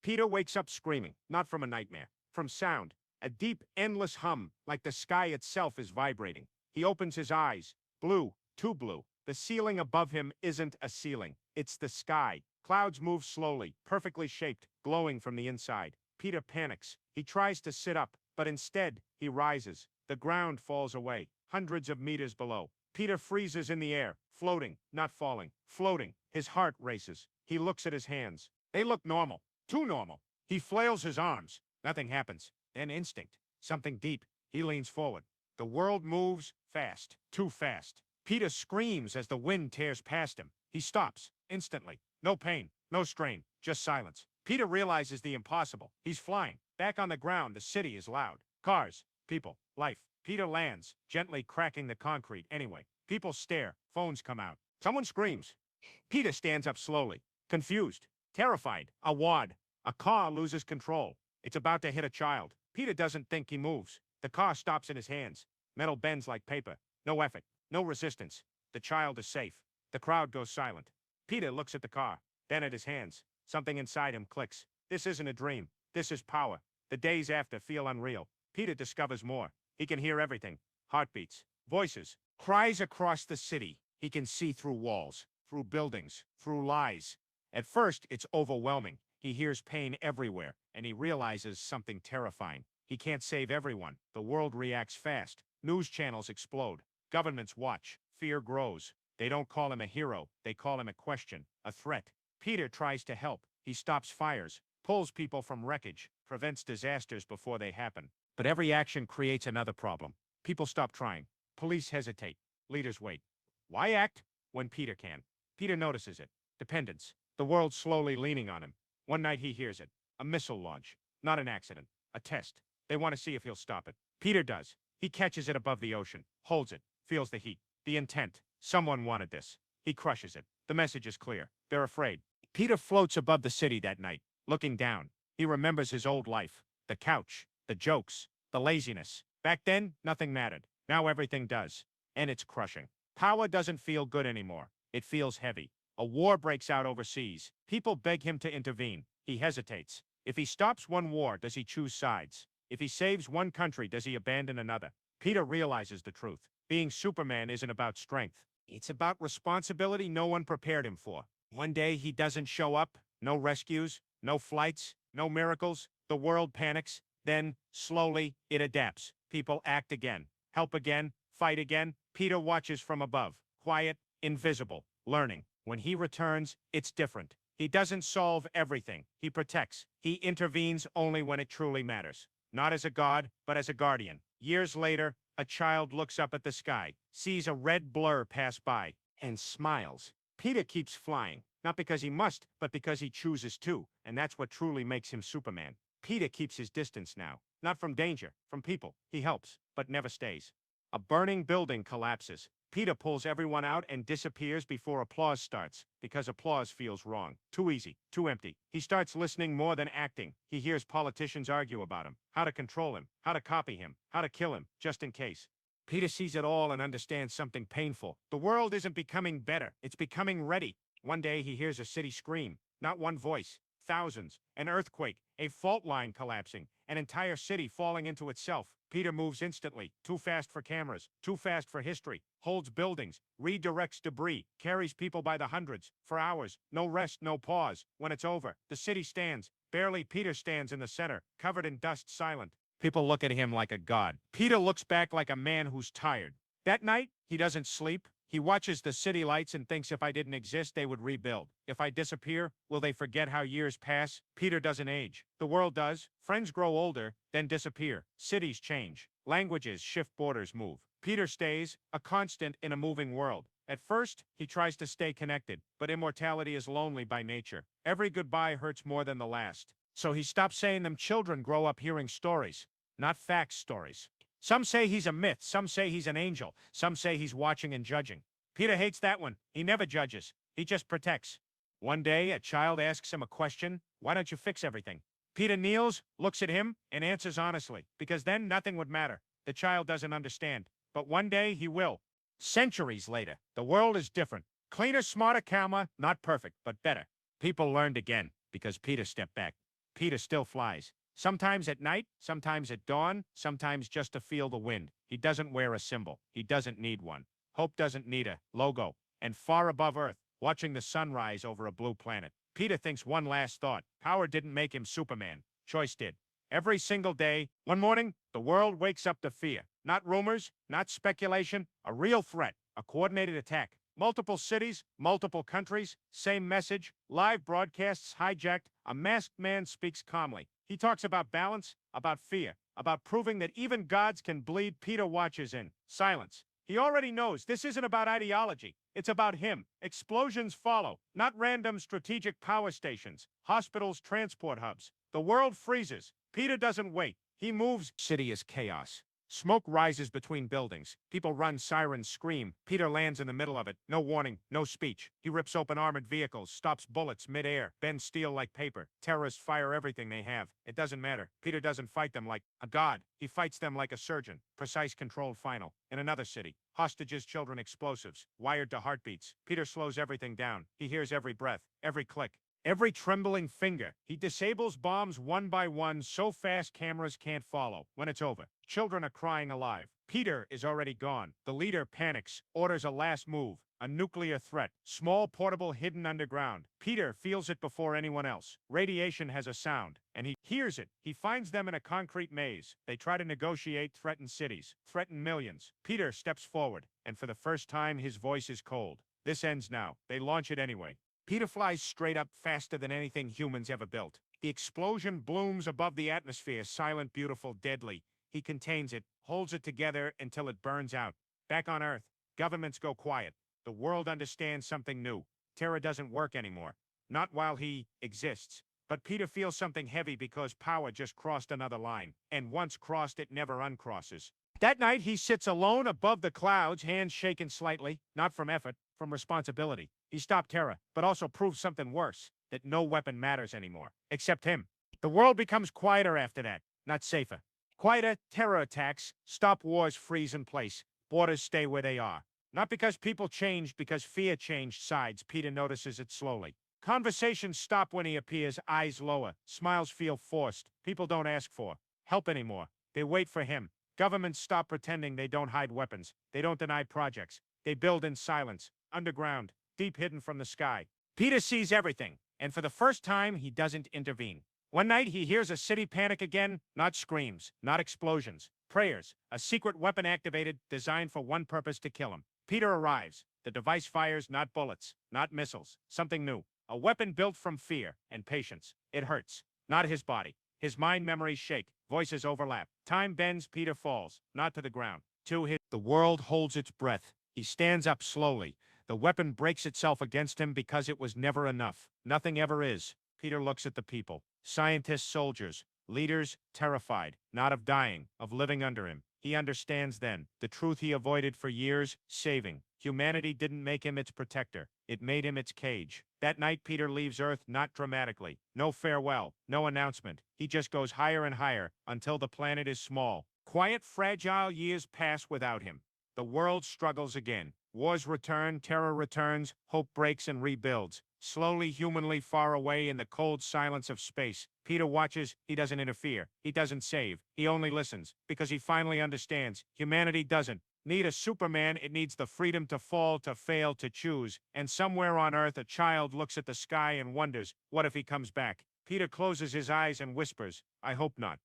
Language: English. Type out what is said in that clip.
Peter wakes up screaming, not from a nightmare, from sound. A deep, endless hum, like the sky itself is vibrating. He opens his eyes. Blue, too blue. The ceiling above him isn't a ceiling. It's the sky. Clouds move slowly, perfectly shaped, glowing from the inside. Peter panics. He tries to sit up, but instead, he rises. The ground falls away, hundreds of meters below. Peter freezes in the air, floating, not falling, floating. His heart races. He looks at his hands. They look normal. Too normal. He flails his arms. Nothing happens. Then instinct. Something deep. He leans forward. The world moves fast. Too fast. Peter screams as the wind tears past him. He stops. Instantly. No pain. No strain. Just silence. Peter realizes the impossible. He's flying. Back on the ground, the city is loud. Cars. People. Life. Peter lands, gently cracking the concrete anyway. People stare. Phones come out. Someone screams. Peter stands up slowly. Confused. Terrified. A wad. A car loses control. It's about to hit a child. Peter doesn't think he moves. The car stops in his hands. Metal bends like paper. No effort. No resistance. The child is safe. The crowd goes silent. Peter looks at the car, then at his hands. Something inside him clicks. This isn't a dream. This is power. The days after feel unreal. Peter discovers more. He can hear everything. Heartbeats. Voices. Cries across the city. He can see through walls. Through buildings. Through lies. At first, it's overwhelming. He hears pain everywhere, and he realizes something terrifying. He can't save everyone. The world reacts fast. News channels explode. Governments watch. Fear grows. They don't call him a hero. They call him a question, a threat. Peter tries to help. He stops fires, pulls people from wreckage, prevents disasters before they happen. But every action creates another problem. People stop trying. Police hesitate. Leaders wait. Why act when Peter can? Peter notices it. Dependence. The world slowly leaning on him. One night he hears it. A missile launch. Not an accident. A test. They want to see if he'll stop it. Peter does. He catches it above the ocean. Holds it. Feels the heat. The intent. Someone wanted this. He crushes it. The message is clear. They're afraid. Peter floats above the city that night, looking down. He remembers his old life. The couch. The jokes. The laziness. Back then, nothing mattered. Now everything does. And it's crushing. Power doesn't feel good anymore. It feels heavy. A war breaks out overseas. People beg him to intervene. He hesitates. If he stops one war, does he choose sides? If he saves one country, does he abandon another? Peter realizes the truth. Being Superman isn't about strength. It's about responsibility no one prepared him for. One day he doesn't show up. No rescues. No flights. No miracles. The world panics. Then, slowly, it adapts. People act again. Help again. Fight again. Peter watches from above. Quiet. Invisible. Learning. When he returns, it's different. He doesn't solve everything. He protects. He intervenes only when it truly matters. Not as a god, but as a guardian. Years later, a child looks up at the sky, sees a red blur pass by, and smiles. Peter keeps flying, not because he must, but because he chooses to, and that's what truly makes him Superman. Peter keeps his distance now, not from danger, from people. He helps, but never stays. A burning building collapses. Peter pulls everyone out and disappears before applause starts, because applause feels wrong. Too easy, too empty. He starts listening more than acting. He hears politicians argue about him, how to control him, how to copy him, how to kill him, just in case. Peter sees it all and understands something painful. The world isn't becoming better. It's becoming ready. One day he hears a city scream. Not one voice. Thousands. An earthquake. A fault line collapsing. An entire city falling into itself. Peter moves instantly. Too fast for cameras. Too fast for history. Holds buildings. Redirects debris. Carries people by the hundreds. For hours. No rest, no pause. When it's over, the city stands. Barely Peter stands in the center, covered in dust, silent. People look at him like a god. Peter looks back like a man who's tired. That night, he doesn't sleep. He watches the city lights and thinks if I didn't exist, they would rebuild. If I disappear, will they forget how years pass? Peter doesn't age. The world does. Friends grow older, then disappear. Cities change. Languages shift, borders move. Peter stays, a constant in a moving world. At first, he tries to stay connected, but immortality is lonely by nature. Every goodbye hurts more than the last. So he stops saying them. Children grow up hearing stories, not facts stories. Some say he's a myth, some say he's an angel, some say he's watching and judging. Peter hates that one. He never judges. He just protects. One day, a child asks him a question. Why don't you fix everything? Peter kneels, looks at him, and answers honestly, because then nothing would matter. The child doesn't understand. But one day, he will. Centuries later, the world is different. Cleaner, smarter, calmer, not perfect, but better. People learned again, because Peter stepped back. Peter Peter still flies. Sometimes at night, sometimes at dawn, sometimes just to feel the wind. He doesn't wear a symbol. He doesn't need one. Hope doesn't need a logo. And far above Earth, watching the sun rise over a blue planet, Peter thinks one last thought. Power didn't make him Superman. Choice did. Every single day, one morning, the world wakes up to fear. Not rumors, not speculation, a real threat, a coordinated attack. Multiple cities, multiple countries, same message, live broadcasts hijacked, a masked man speaks calmly. He talks about balance, about fear, about proving that even gods can bleed. Peter watches in silence. He already knows this isn't about ideology. It's about him. Explosions follow, not random strategic power stations, hospitals, transport hubs. The world freezes. Peter doesn't wait. He moves. City is chaos. Smoke rises between buildings. People run, sirens scream. Peter lands in the middle of it. No warning, no speech. He rips open armored vehicles, stops bullets mid-air, bends steel like paper. Terrorists fire everything they have. It doesn't matter. Peter doesn't fight them like a god. He fights them like a surgeon. Precise, controlled, final. In another city, hostages, children, explosives, wired to heartbeats. Peter slows everything down. He hears every breath, every click. Every trembling finger. He disables bombs one by one so fast cameras can't follow. When it's over, children are crying alive. Peter is already gone. The leader panics, orders a last move. A nuclear threat. Small, portable, hidden underground. Peter feels it before anyone else. Radiation has a sound, and he hears it. He finds them in a concrete maze. They try to negotiate, threaten cities, threaten millions. Peter steps forward, and for the first time, his voice is cold. This ends now. They launch it anyway. Peter flies straight up faster than anything humans ever built. The explosion blooms above the atmosphere, silent, beautiful, deadly. He contains it, holds it together until it burns out. Back on Earth, governments go quiet. The world understands something new. Terror doesn't work anymore. Not while he exists. But Peter feels something heavy because power just crossed another line. And once crossed, it never uncrosses. That night, he sits alone above the clouds, hands shaken slightly, not from effort, from responsibility. He stopped terror, but also proved something worse, that no weapon matters anymore, except him. The world becomes quieter after that, not safer. Quieter, terror attacks, stop wars freeze in place, borders stay where they are. Not because people changed, because fear changed sides. Peter notices it slowly. Conversations stop when he appears, eyes lower, smiles feel forced. People don't ask for help anymore. They wait for him. Governments stop pretending they don't hide weapons. They don't deny projects. They build in silence, underground, deep hidden from the sky. Peter sees everything, and for the first time, he doesn't intervene. One night, he hears a city panic again, not screams, not explosions, prayers, a secret weapon activated, designed for one purpose: to kill him. Peter arrives. The device fires not bullets, not missiles, something new. A weapon built from fear and patience. It hurts, not his body. His mind memories shake, voices overlap. Time bends, Peter falls, not to the ground, to his... The world holds its breath. He stands up slowly. The weapon breaks itself against him because it was never enough. Nothing ever is. Peter looks at the people. Scientists, soldiers, leaders, terrified, not of dying, of living under him. He understands then, the truth he avoided for years, saving. Humanity didn't make him its protector. It made him its cage. That night, Peter leaves Earth not dramatically. No farewell, no announcement. He just goes higher and higher, until the planet is small. Quiet, fragile years pass without him. The world struggles again. Wars return, terror returns, hope breaks and rebuilds. Slowly, humanly far away in the cold silence of space, Peter watches. He doesn't interfere. He doesn't save. He only listens, because he finally understands. Humanity doesn't need a Superman. It needs the freedom to fall, to fail, to choose. And somewhere on Earth, a child looks at the sky and wonders, what if he comes back? Peter closes his eyes and whispers, I hope not.